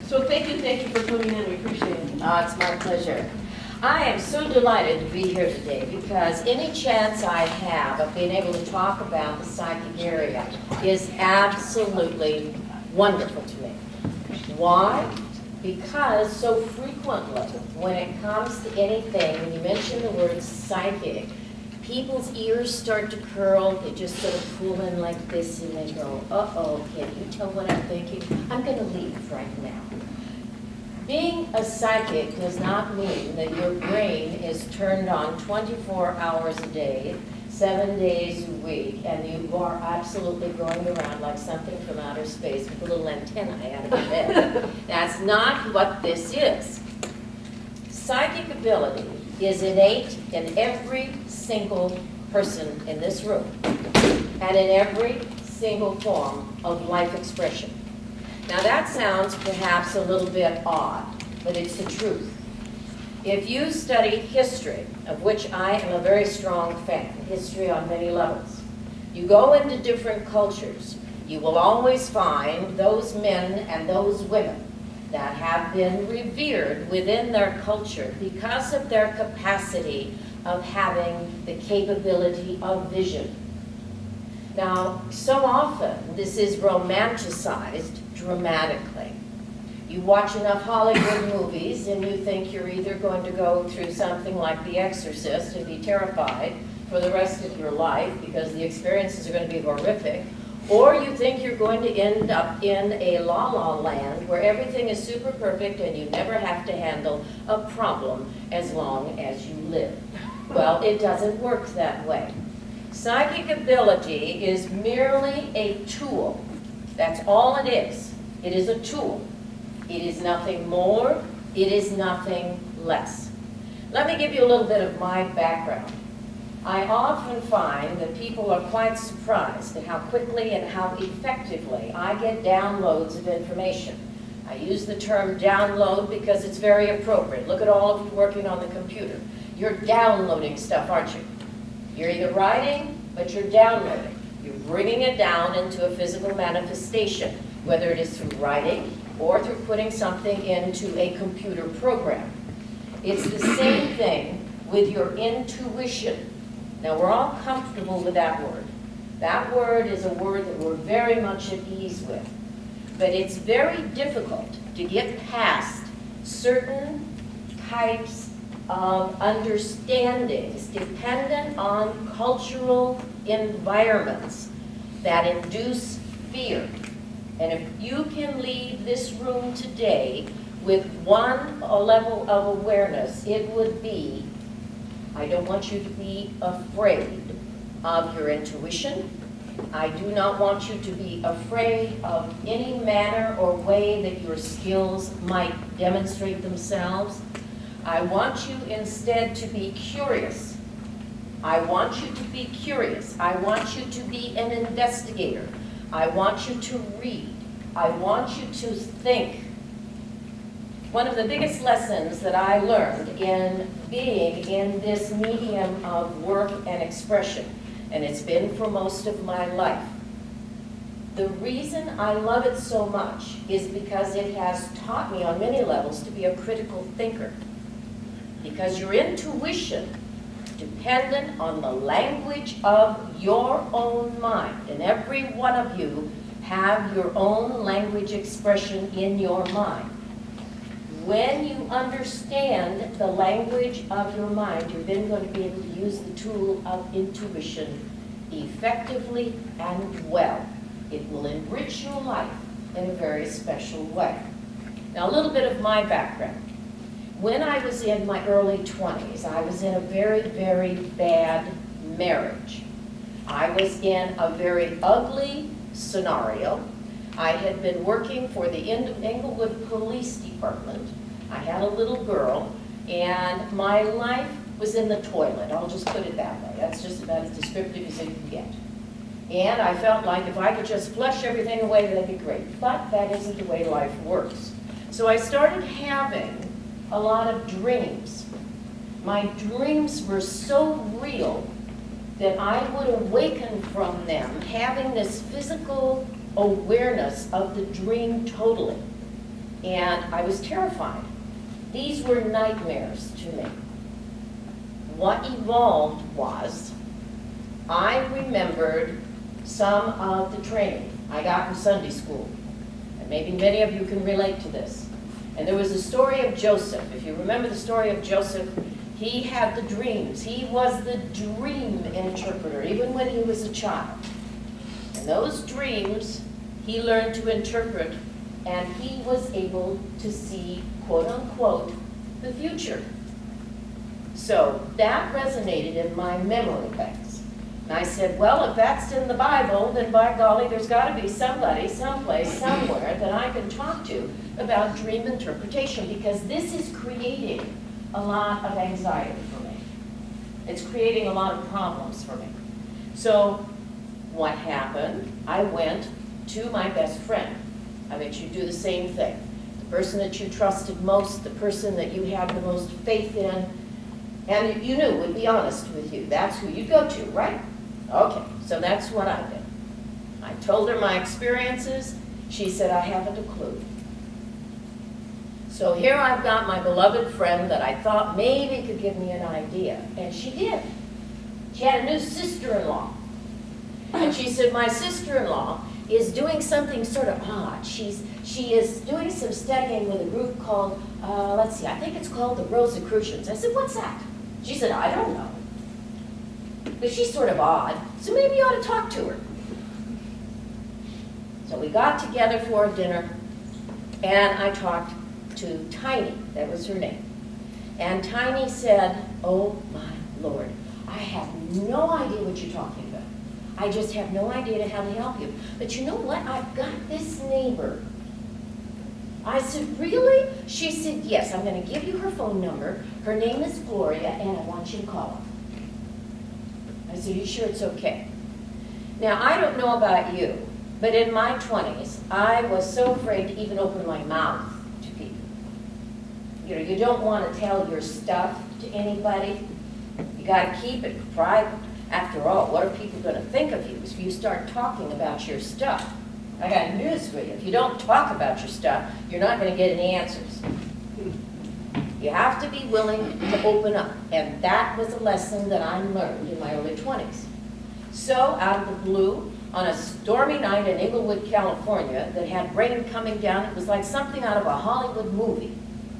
So thank you for coming in. We appreciate it. It's my pleasure. I am so delighted to be here today because any chance I have of being able to talk about the psychic area is absolutely wonderful to me. Why? Because so frequently when it comes to anything, when you mention the word psychic, people's ears start to curl, they just sort of pull in like this and they go, uh-oh, can you tell what I'm thinking? I'm going to leave right now. Being a psychic does not mean that your brain is turned on 24 hours a day, 7 days a week, and you are absolutely going around like something from outer space with a little antennae out of your head. That's not what this is. Psychic ability is innate in every single person in this room and in every single form of life expression. Now that sounds perhaps a little bit odd, but it's the truth. If you study history, of which I am a very strong fan, history on many levels, you go into different cultures, you will always find those men and those women that have been revered within their culture because of their capacity of having the capability of vision. Now, so often this is romanticized dramatically. You watch enough Hollywood movies and you think you're either going to go through something like The Exorcist and be terrified for the rest of your life because the experiences are going to be horrific, or you think you're going to end up in a la-la land where everything is super perfect and you never have to handle a problem as long as you live. Well, it doesn't work that way. Psychic ability is merely a tool. That's all it is. It is a tool. It is nothing more. It is nothing less. Let me give you a little bit of my background. I often find that people are quite surprised at how quickly and how effectively I get downloads of information. I use the term download because it's very appropriate. Look at all of you working on the computer. You're downloading stuff, aren't you? You're either writing, but you're downloading. You're bringing it down into a physical manifestation, whether it is through writing or through putting something into a computer program. It's the same thing with your intuition. Now, we're all comfortable with that word. That word is a word that we're very much at ease with. But it's very difficult to get past certain types of understandings dependent on cultural environments that induce fear. And if you can leave this room today with one level of awareness, it would be, I don't want you to be afraid of your intuition. I do not want you to be afraid of any manner or way that your skills might demonstrate themselves. I want you instead to be curious. I want you to be curious. I want you to be an investigator. I want you to read. I want you to think. One of the biggest lessons that I learned in being in this medium of work and expression, and it's been for most of my life, the reason I love it so much is because it has taught me on many levels to be a critical thinker. Because your intuition, dependent on the language of your own mind, and every one of you have your own language expression in your mind. When you understand the language of your mind, you're then going to be able to use the tool of intuition effectively and well. It will enrich your life in a very special way. Now, a little bit of my background. When I was in my early 20s, I was in a very, very bad marriage. I was in a very ugly scenario. I had been working for the Inglewood Police Department. I had a little girl, and my life was in the toilet. I'll just put it that way. That's just about as descriptive as it can get. And I felt like if I could just flush everything away, that'd be great. But that isn't the way life works. So I started having a lot of dreams. My dreams were so real that I would awaken from them having this physical awareness of the dream totally. and I was terrified. These were nightmares to me. What evolved was, I remembered some of the training I got in Sunday school. And maybe many of you can relate to this. And there was a story of Joseph. If you remember the story of Joseph, he had the dreams. He was the dream interpreter, even when he was a child. And those dreams, he learned to interpret, and he was able to see, quote unquote, the future. So that resonated in my memory banks. And I said, well, if that's in the Bible, then by golly, there's got to be somebody, someplace, somewhere that I can talk to about dream interpretation, because this is creating a lot of anxiety for me. It's creating a lot of problems for me. So what happened? I went to my best friend. I bet you do the same thing. The person that you trusted most, the person that you had the most faith in, and you knew would be honest with you. That's who you'd go to, right? Okay, so that's what I did. I told her my experiences. She said, I haven't a clue. So here I've got my beloved friend that I thought maybe could give me an idea, and she did. She had a new sister-in-law. And she said, my sister-in-law is doing something sort of odd. She is doing some studying with a group called, let's see, I think it's called the Rosicrucians. I said, what's that? She said, I don't know. But she's sort of odd, so maybe you ought to talk to her. So we got together for a dinner, and I talked to Tiny, that was her name. And Tiny said, oh my Lord, I have no idea what you're talking about. I just have no idea how to help you. But you know what? I've got this neighbor. I said, really? She said, yes, I'm going to give you her phone number. Her name is Gloria, and I want you to call her. I said, are you sure it's okay? Now, I don't know about you, but in my 20s, I was so afraid to even open my mouth to people. You know, you don't want to tell your stuff to anybody. You got to keep it private. After all, what are people going to think of you if you start talking about your stuff? I got news for you. If you don't talk about your stuff, you're not going to get any answers. You have to be willing to open up. And that was a lesson that I learned in my early 20s. So out of the blue, on a stormy night in Inglewood, California, that had rain coming down, it was like something out of a Hollywood movie.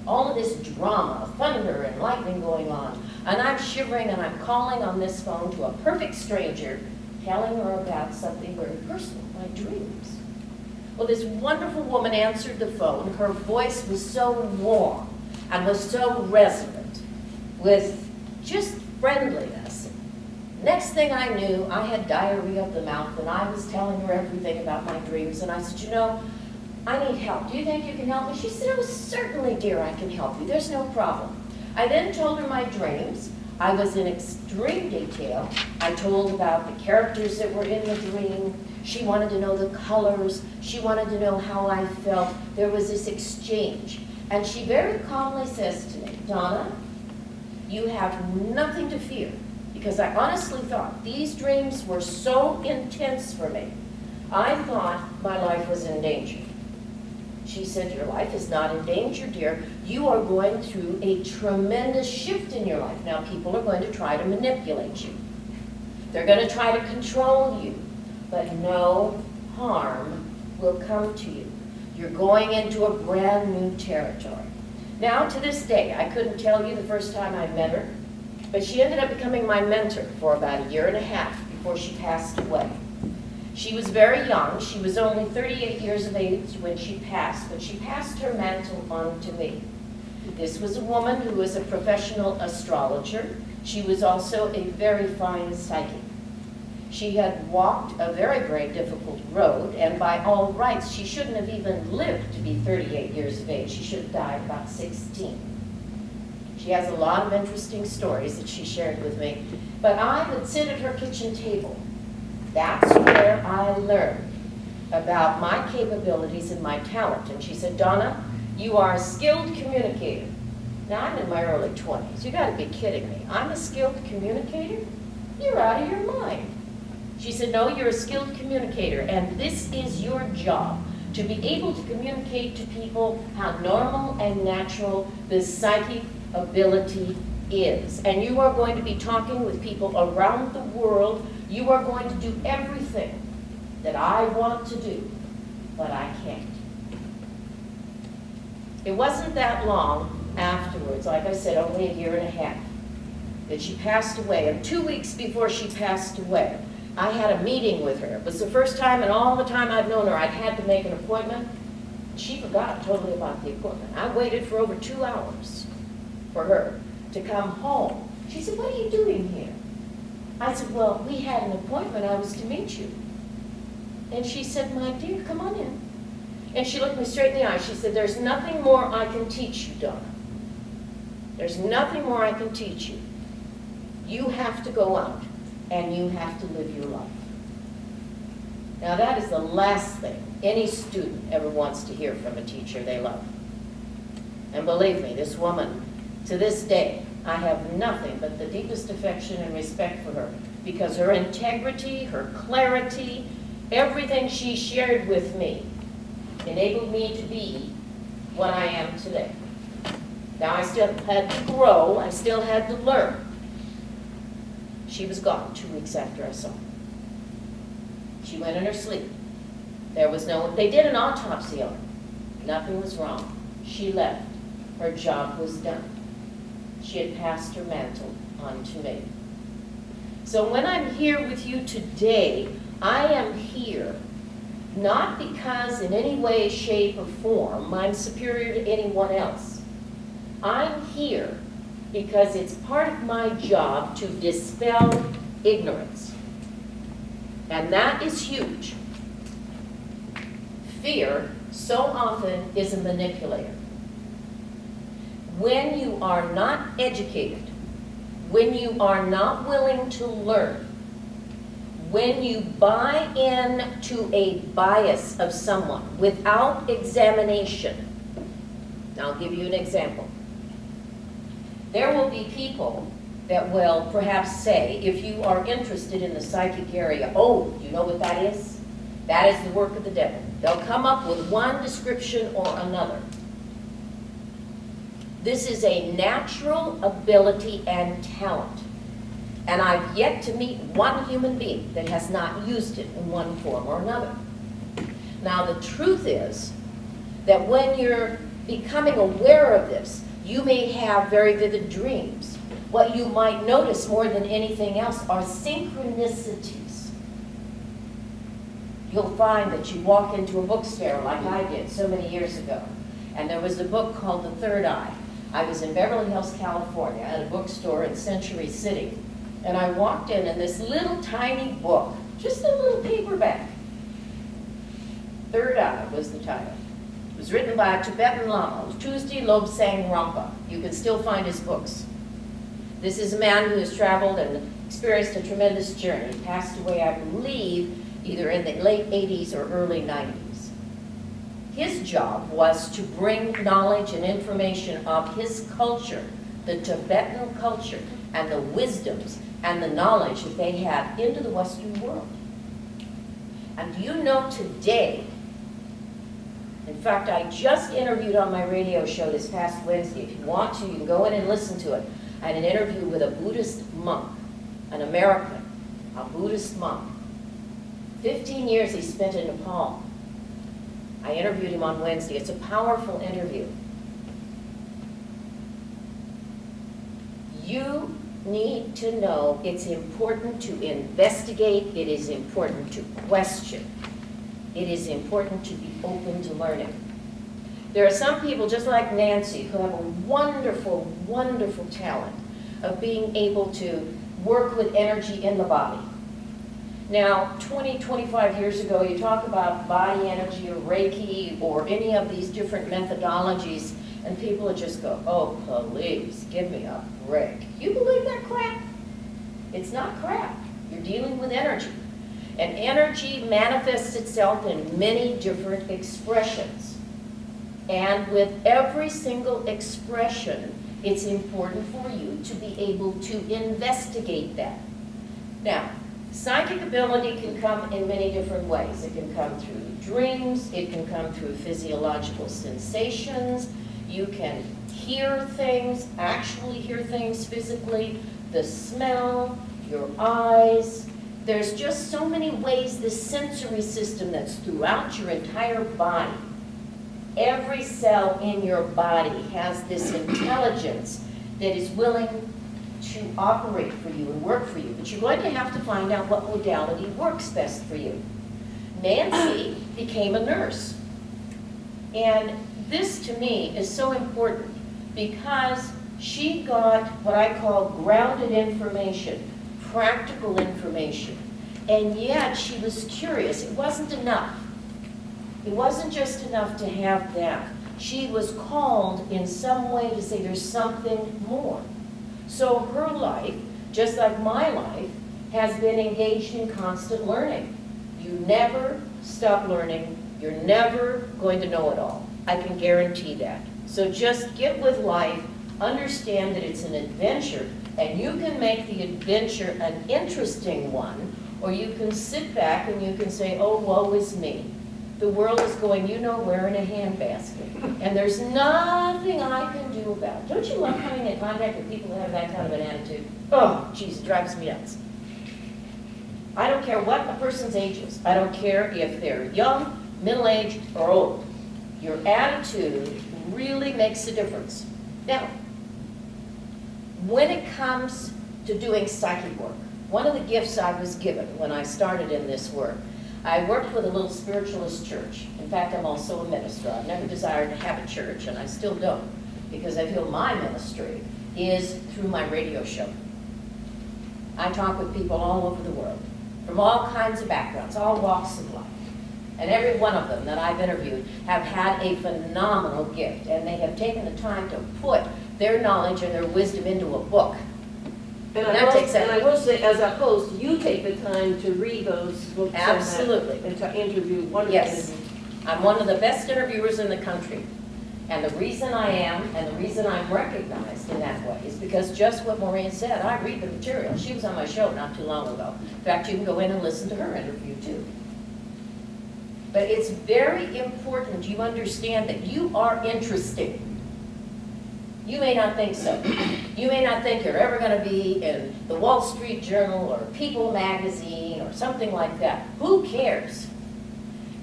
All of this drama, thunder and lightning going on. And I'm shivering and I'm calling on this phone to a perfect stranger, telling her about something very personal, my dreams. Well, this wonderful woman answered the phone. Her voice was so warm and was so resonant with just friendliness. Next thing I knew, I had diarrhea of the mouth, and I was telling her everything about my dreams. And I said, you know, I need help. Do you think you can help me? She said, oh, certainly, dear, I can help you. There's no problem. I then told her my dreams. I was in extreme detail. I told about the characters that were in the dream. She wanted to know the colors. She wanted to know how I felt. There was this exchange. And she very calmly says to me, Donna, you have nothing to fear, because I honestly thought these dreams were so intense for me. I thought my life was in danger. She said, your life is not in danger, dear. You are going through a tremendous shift in your life. Now, people are going to try to manipulate you. They're going to try to control you, but no harm will come to you. You're going into a brand new territory. Now, to this day, I couldn't tell you the first time I met her, but she ended up becoming my mentor for about 1.5 years before she passed away. She was very young. She was only 38 years of age when she passed, but she passed her mantle on to me. This was a woman who was a professional astrologer. She was also a very fine psychic. She had walked a very, very difficult road, and by all rights, she shouldn't have even lived to be 38 years of age. She should have died about 16. She has a lot of interesting stories that she shared with me, but I would sit at her kitchen table. That's where I learned about my capabilities and my talent. And she said, Donna, you are a skilled communicator. Now, I'm in my early 20s. You got to be kidding me. I'm a skilled communicator? You're out of your mind. She said, no, you're a skilled communicator, and this is your job, to be able to communicate to people how normal and natural this psychic ability is. And you are going to be talking with people around the world. You are going to do everything that I want to do, but I can't. It wasn't that long afterwards, like I said, only a year and a half, that she passed away. And 2 weeks before she passed away, I had a meeting with her. It was the first time in all the time I've known her I'd had to make an appointment. She forgot totally about the appointment. I waited for over 2 hours for her to come home. She said, "What are you doing here?" I said, "Well, we had an appointment. I was to meet you." And she said, "My dear, come on in." And she looked me straight in the eye. She said, "There's nothing more I can teach you, Donna. There's nothing more I can teach you. You have to go out and you have to live your life." Now that is the last thing any student ever wants to hear from a teacher they love. And believe me, this woman, to this day, I have nothing but the deepest affection and respect for her, because her integrity, her clarity, everything she shared with me enabled me to be what I am today. Now I still had to grow, I still had to learn. She was gone 2 weeks after I saw her. She went in her sleep. There was they did an autopsy on her. Nothing was wrong. She left. Her job was done. She had passed her mantle on to me. So when I'm here with you today, I am here not because in any way, shape, or form I'm superior to anyone else. I'm here because it's part of my job to dispel ignorance. And that is huge. Fear so often is a manipulator. When you are not educated, when you are not willing to learn, when you buy into a bias of someone without examination. I'll give you an example. There will be people that will perhaps say, if you are interested in the psychic area, "Oh, you know what that is? That is the work of the devil." They'll come up with one description or another. This is a natural ability and talent. And I've yet to meet one human being that has not used it in one form or another. Now, the truth is that when you're becoming aware of this, you may have very vivid dreams. What you might notice more than anything else are synchronicities. You'll find that you walk into a bookstore like I did so many years ago, and there was a book called The Third Eye. I was in Beverly Hills, California, at a bookstore in Century City, and I walked in, and this little tiny book, just a little paperback, Third Eye was the title. It was written by a Tibetan Lama, Tuesday Lobsang Rampa. You can still find his books. This is a man who has traveled and experienced a tremendous journey. He passed away, I believe, either in the late 80s or early 90s. His job was to bring knowledge and information of his culture, the Tibetan culture, and the wisdoms and the knowledge that they had into the Western world. And do you know today, in fact, I just interviewed on my radio show this past Wednesday. If you want to, you can go in and listen to it. I had an interview with a Buddhist monk, an American, a Buddhist monk. 15 years he spent in Nepal. I interviewed him on Wednesday. It's a powerful interview. You need to know it's important to investigate. It is important to question. It is important to be open to learning. There are some people, just like Nancy, who have a wonderful, wonderful talent of being able to work with energy in the body. Now, 20, 25 years ago, you talk about body energy or Reiki or any of these different methodologies, and people would just go, "Oh, please, give me a break." You believe that crap? It's not crap. You're dealing with energy. And energy manifests itself in many different expressions. And with every single expression, it's important for you to be able to investigate that. Now, Psychic ability can come in many different ways. It can come through dreams, it can come through physiological sensations, you can hear things, actually hear things physically, the smell, your eyes. There's just so many ways this sensory system that's throughout your entire body. Every cell in your body has this intelligence that is willing to operate for you and work for you. But you're going to have to find out what modality works best for you. Nancy became a nurse. And this to me is so important because she got what I call grounded information, practical information. And yet she was curious. It wasn't enough. It wasn't just enough to have that. She was called in some way to say there's something more. So her life, just like my life, has been engaged in constant learning. You never stop learning. You're never going to know it all. I can guarantee that. So just get with life, understand that it's an adventure, and you can make the adventure an interesting one, or you can sit back and you can say, oh, woe is me. The world is going, you know where, in a handbasket. And there's nothing I can do about it. Don't you love coming in contact with people who have that kind of an attitude? Oh, geez, it drives me nuts. I don't care what a person's age is. I don't care if they're young, middle-aged, or old. Your attitude really makes a difference. Now, when it comes to doing psychic work, one of the gifts I was given when I started in this work, I worked with a little spiritualist church. In fact, I'm also a minister. I've never desired to have a church, and I still don't, because I feel my ministry is through my radio show. I talk with people all over the world, from all kinds of backgrounds, all walks of life. And every one of them that I've interviewed have had a phenomenal gift, and they have taken the time to put their knowledge and their wisdom into a book. And I will say, as a host, you take the time to read those books. Absolutely. And to interview wonderful Yes. interviews. I'm one of the best interviewers in the country. And the reason I am, and the reason I'm recognized in that way, is because just what Maureen said, I read the material. She was on my show not too long ago. In fact, you can go in and listen to her interview too. But it's very important you understand that you are interesting. You may not think so. You may not think you're ever going to be in the Wall Street Journal or People magazine or something like that. Who cares?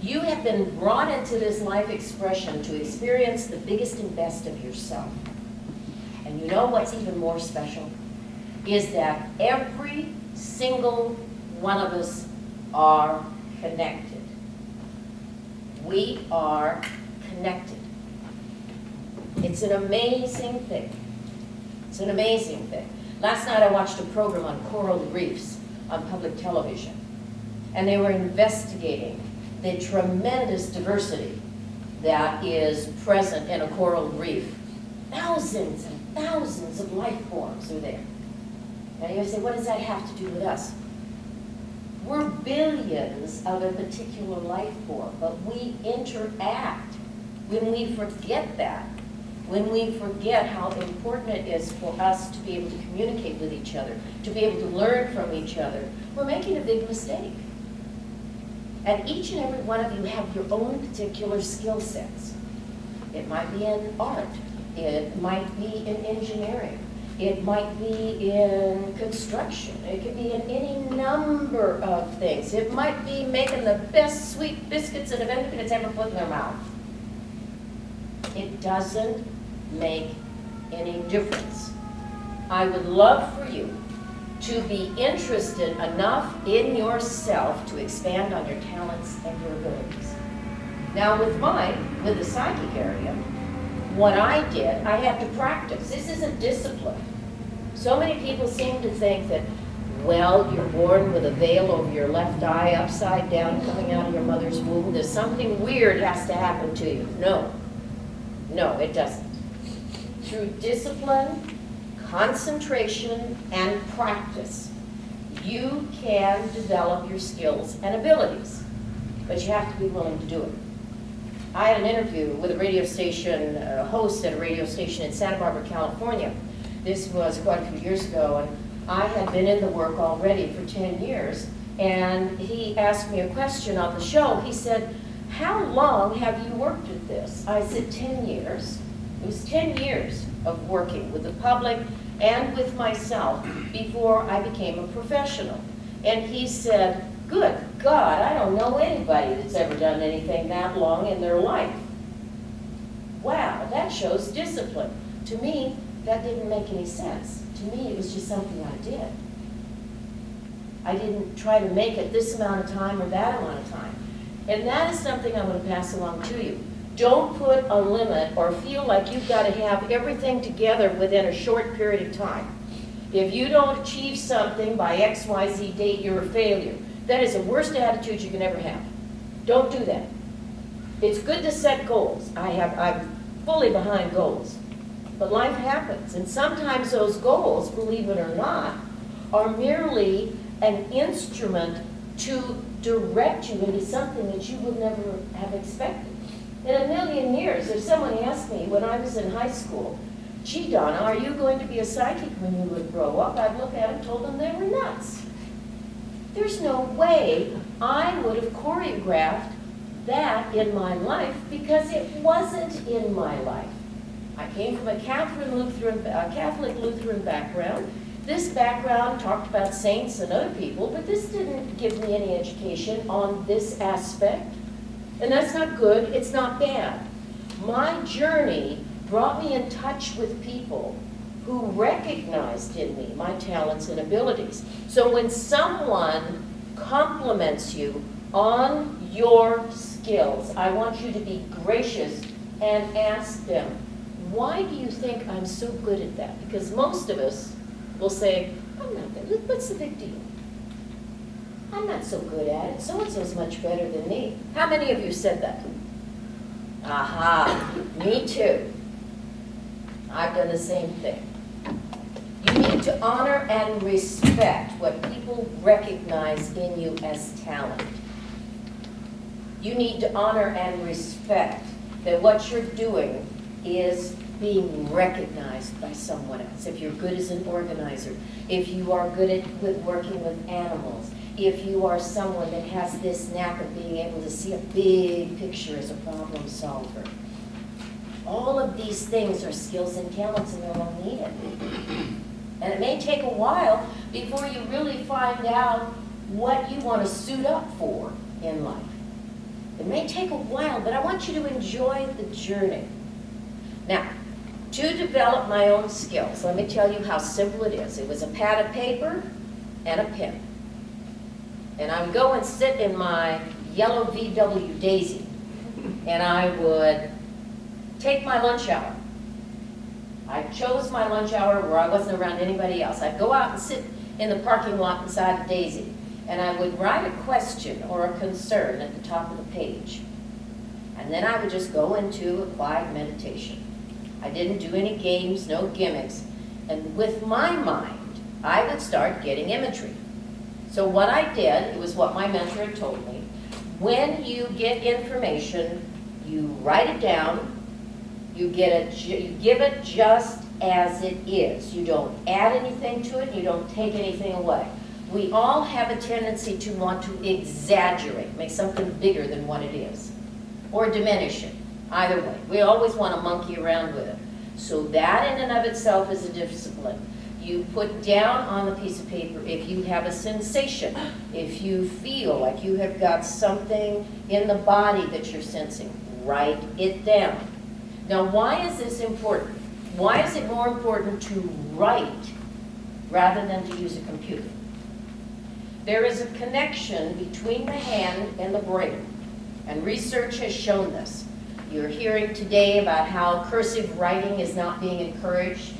You have been brought into this life expression to experience the biggest and best of yourself. And you know what's even more special? Is that every single one of us are connected. We are connected. It's an amazing thing. It's an amazing thing. Last night I watched a program on coral reefs on public television, and they were investigating the tremendous diversity that is present in a coral reef. Thousands and thousands of life forms are there. And you say, what does that have to do with us? We're billions of a particular life form, but we interact. When we forget that, when we forget how important it is for us to be able to communicate with each other, to be able to learn from each other, we're making a big mistake. And each and every one of you have your own particular skill sets. It might be in art. It might be in engineering. It might be in construction. It could be in any number of things. It might be making the best sweet biscuits that anybody's ever put in their mouth. It doesn't make any difference. I would love for you to be interested enough in yourself to expand on your talents and your abilities. Now with mine, with the psychic area, what I did, I had to practice. This is a discipline. So many people seem to think that, well, you're born with a veil over your left eye upside down coming out of your mother's womb. There's something weird has to happen to you. No. No, it doesn't. Through discipline, concentration, and practice, you can develop your skills and abilities, but you have to be willing to do it. I had an interview with a radio station, a host at a radio station in Santa Barbara, California. This was quite a few years ago, and I had been in the work already for 10 years, And he asked me a question on the show. He said, how long have you worked at this? I said, 10 years. It was 10 years of working with the public and with myself before I became a professional. And he said, good God, I don't know anybody that's ever done anything that long in their life. Wow, that shows discipline. To me, that didn't make any sense. To me, it was just something I did. I didn't try to make it this amount of time or that amount of time. And that is something I want to pass along to you. Don't put a limit or feel like you've got to have everything together within a short period of time. If you don't achieve something by XYZ date, you're a failure. That is the worst attitude you can ever have. Don't do that. It's good to set goals. I'm fully behind goals. But life happens, and sometimes those goals, believe it or not, are merely an instrument to direct you into something that you would never have expected. In a million years, if someone asked me when I was in high school, gee, Donna, are you going to be a psychic when you would grow up? I'd look at them and told them they were nuts. There's no way I would have choreographed that in my life because it wasn't in my life. I came from a Catholic Lutheran background. This background talked about saints and other people, but this didn't give me any education on this aspect. And that's not good, it's not bad. My journey brought me in touch with people who recognized in me my talents and abilities. So when someone compliments you on your skills, I want you to be gracious and ask them, why do you think I'm so good at that? Because most of us will say, I'm not good. What's the big deal? I'm not so good at it. So-and-so's much better than me. How many of you said that? Aha, me too. I've done the same thing. You need to honor and respect what people recognize in you as talent. You need to honor and respect that what you're doing is being recognized by someone else. If you're good as an organizer, if you are good at working with animals, if you are someone that has this knack of being able to see a big picture as a problem solver. All of these things are skills and talents and they're all needed. And it may take a while before you really find out what you want to suit up for in life. It may take a while, but I want you to enjoy the journey. Now, to develop my own skills, let me tell you how simple it is. It was a pad of paper and a pen. And I would go and sit in my yellow VW Daisy, and I would take my lunch hour. I chose my lunch hour where I wasn't around anybody else. I'd go out and sit in the parking lot inside the Daisy, and I would write a question or a concern at the top of the page. And then I would just go into a quiet meditation. I didn't do any games, no gimmicks. And with my mind, I would start getting imagery. So what I did, it was what my mentor had told me, when you get information, you write it down, you give it just as it is. You don't add anything to it, you don't take anything away. We all have a tendency to want to exaggerate, make something bigger than what it is, or diminish it. Either way, we always want to monkey around with it. So that in and of itself is a discipline. You put down on the piece of paper if you have a sensation, if you feel like you have got something in the body that you're sensing, write it down. Now, why is this important? Why is it more important to write rather than to use a computer? There is a connection between the hand and the brain, and research has shown this. You're hearing today about how cursive writing is not being encouraged.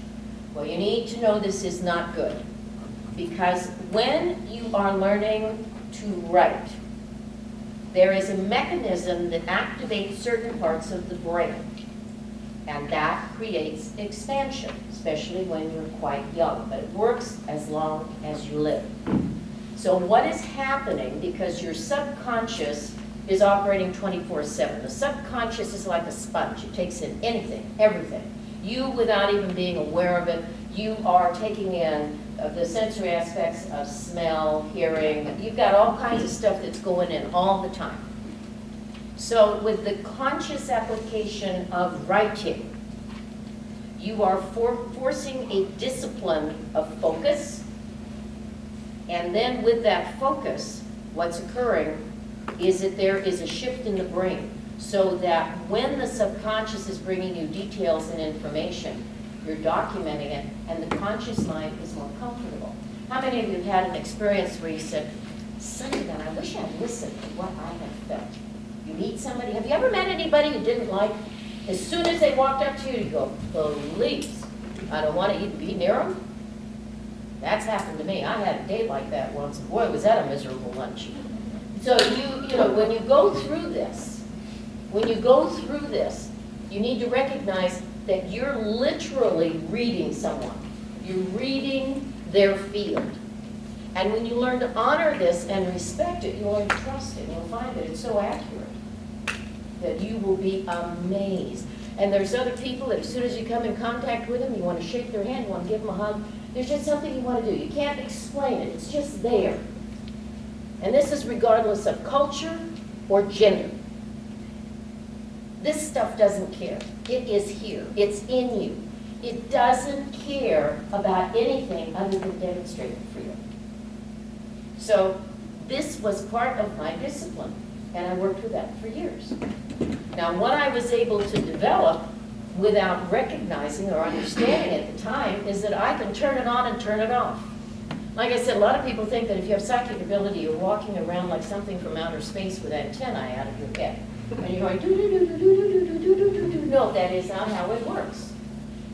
Well, you need to know this is not good, because when you are learning to write, there is a mechanism that activates certain parts of the brain, and that creates expansion, especially when you're quite young, but it works as long as you live. So what is happening, because your subconscious is operating 24/7. The subconscious is like a sponge. It takes in anything, everything. You, without even being aware of it, you are taking in the sensory aspects of smell, hearing. You've got all kinds of stuff that's going in all the time. So with the conscious application of writing, you are forcing a discipline of focus, and then with that focus, what's occurring is that there is a shift in the brain, so that when the subconscious is bringing you details and information, you're documenting it, and the conscious mind is more comfortable. How many of you have had an experience where you said, "Sunday, I wish I'd listened to what I have felt"? You meet somebody, have you ever met anybody you didn't like? As soon as they walked up to you, you go, "Please, I don't want to even be near them"? That's happened to me. I had a date like that once. Boy, was that a miserable lunch. So you know, when you go through this, you need to recognize that you're literally reading someone. You're reading their field. And when you learn to honor this and respect it, you'll learn to trust it. You'll find that it's so accurate that you will be amazed. And there's other people that as soon as you come in contact with them, you want to shake their hand, you want to give them a hug. There's just something you want to do. You can't explain it. It's just there. And this is regardless of culture or gender. This stuff doesn't care. It is here. It's in you. It doesn't care about anything other than demonstrating for you. So this was part of my discipline, and I worked with that for years. Now, what I was able to develop without recognizing or understanding at the time is that I can turn it on and turn it off. Like I said, a lot of people think that if you have psychic ability, you're walking around like something from outer space with antennae out of your head. And you're going, do-do-do-do-do-do-do-do-do-do. No, that is not how it works.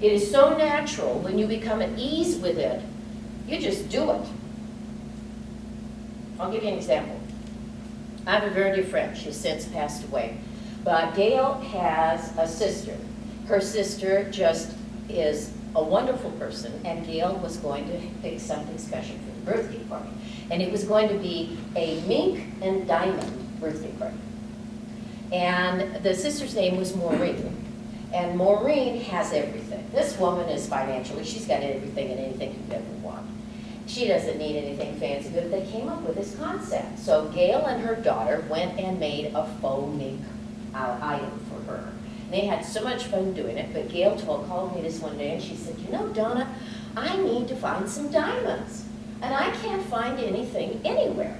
It is so natural when you become at ease with it, you just do it. I'll give you an example. I have a very dear friend. She's since passed away. But Gail has a sister. Her sister just is a wonderful person, and Gail was going to pick something special for the birthday party. And it was going to be a mink and diamond birthday party. And the sister's name was Maureen. And Maureen has everything. This woman is financially, she's got everything and anything you could ever want. She doesn't need anything fancy, but they came up with this concept. So Gail and her daughter went and made a faux mink item for her. And they had so much fun doing it, but Gail called me this one day and she said, "You know, Donna, I need to find some diamonds, and I can't find anything anywhere."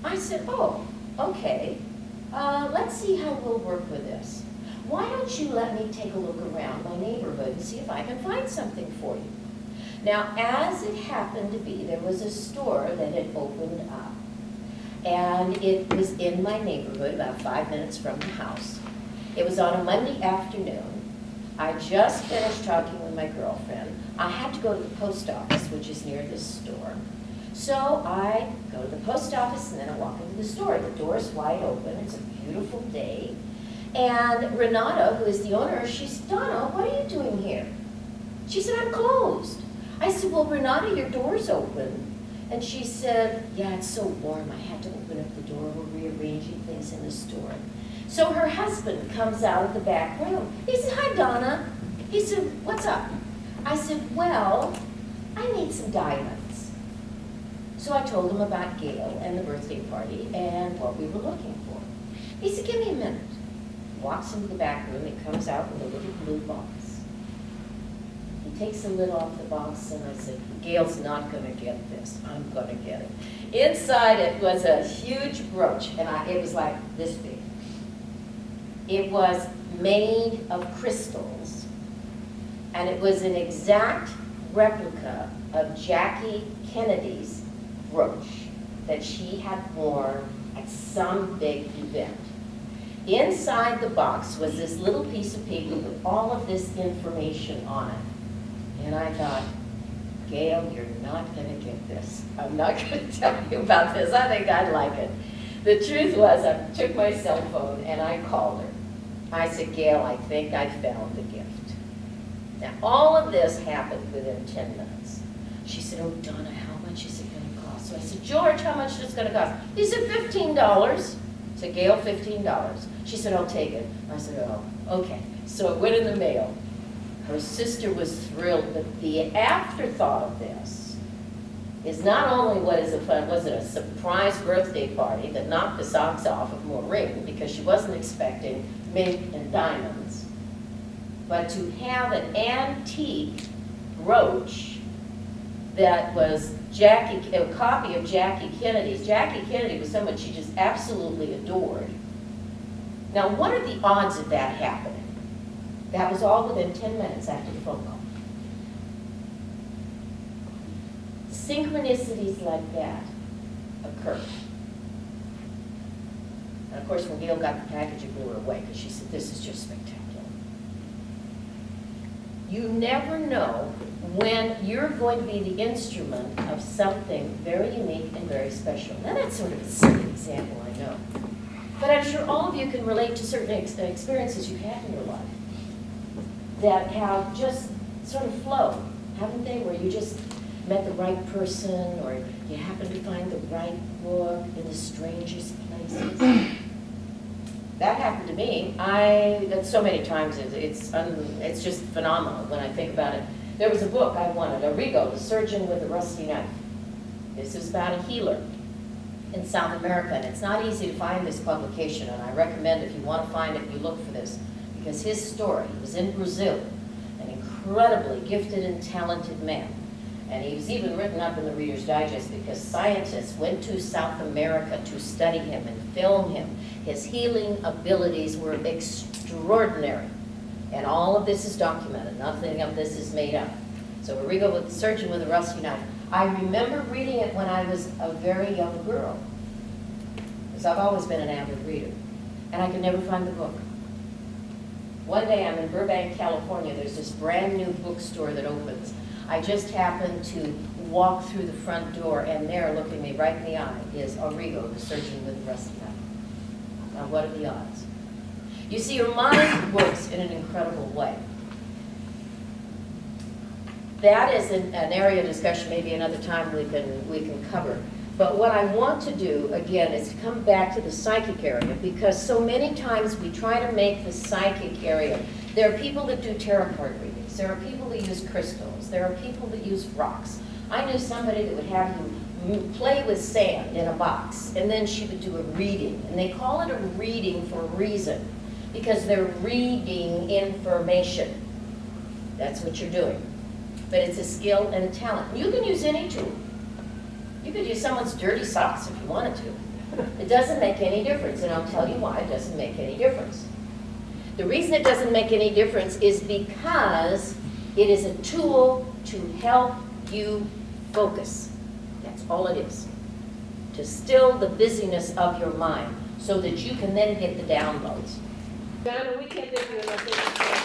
I said, "Oh, okay, let's see how we'll work with this. Why don't you let me take a look around my neighborhood and see if I can find something for you?" Now, as it happened to be, there was a store that had opened up, and it was in my neighborhood, about 5 minutes from the house. It was on a Monday afternoon. I just finished talking with my girlfriend. I had to go to the post office, which is near this store. So I go to the post office, and then I walk into the store. The door is wide open. It's a beautiful day. And Renata, who is the owner, she's, "Donna, what are you doing here?" She said, "I'm closed." I said, "Well, Renata, your door's open." And she said, "Yeah, it's so warm. I had to open up the door. We're rearranging things in the store." So her husband comes out of the back room. He said, "Hi, Donna." He said, "What's up?" I said, "Well, I need some diamonds." So I told him about Gail and the birthday party and what we were looking for. He said, "Give me a minute." Walks into the back room. He comes out with a little blue box. He takes the lid off the box, and I said, "Gail's not going to get this. I'm going to get it." Inside it was a huge brooch, and it was like this big. It was made of crystals, and it was an exact replica of Jackie Kennedy's brooch that she had worn at some big event. Inside the box was this little piece of paper with all of this information on it. And I thought, "Gail, you're not going to get this. I'm not going to tell you about this. I think I'd like it." The truth was, I took my cell phone and I called her. I said, "Gail, I think I found the gift." Now, all of this happened within 10 minutes. She said, "Oh, Donna, how much is it going to cost?" So I said, "George, how much is it going to cost?" He said, $15. I said, "Gail, $15. She said, "I'll take it." I said, "Oh, okay." So it went in the mail. Her sister was thrilled, but the afterthought of this is not only was it a surprise birthday party that knocked the socks off of Maureen because she wasn't expecting mink and diamonds, but to have an antique brooch that was a copy of Jackie Kennedy's. Jackie Kennedy was someone she just absolutely adored. Now, what are the odds of that happening? That was all within 10 minutes after the phone call. Synchronicities like that occur. And of course, when Gail got the package, it blew her away because she said, this is just spectacular. You never know when you're going to be the instrument of something very unique and very special. Now, that's sort of a silly example, I know. But I'm sure all of you can relate to certain experiences you've had in your life that have just sort of flow, haven't they? Where you just met the right person, or you happen to find the right book in the strangest places. That happened to me. That's so many times, it's just phenomenal when I think about it. There was a book I wanted, Arrigo, The Surgeon with a Rusty Knife. This is about a healer in South America, and it's not easy to find this publication, and I recommend if you want to find it, you look for this, because his story, he was in Brazil, an incredibly gifted and talented man. And he was even written up in the Reader's Digest because scientists went to South America to study him and film him. His healing abilities were extraordinary. And all of this is documented. Nothing of this is made up. So Arrigo with The Surgeon with a Rusty Knife. I remember reading it when I was a very young girl, because I've always been an avid reader. And I could never find the book. One day I'm in Burbank, California. There's this brand new bookstore that opens. I just happened to walk through the front door, and there, looking me right in the eye, is Arrigo, The Surgeon with a Rusty Knife. Now, what are the odds? You see, your mind works in an incredible way. That is an area of discussion maybe another time we can cover. But what I want to do, again, is to come back to the psychic area, because so many times we try to make the psychic area. There are people that do tarot card readings. There are people that use crystals. There are people that use rocks. I knew somebody that would have you play with sand in a box, and then she would do a reading. And they call it a reading for a reason, because they're reading information. That's what you're doing. But it's a skill and a talent. You can use any tool. You could use someone's dirty socks if you wanted to. It doesn't make any difference, and I'll tell you why it doesn't make any difference. The reason it doesn't make any difference is because it is a tool to help you focus. That's all it is. To still the busyness of your mind so that you can then get the downloads. Donna, we can't thank you enough.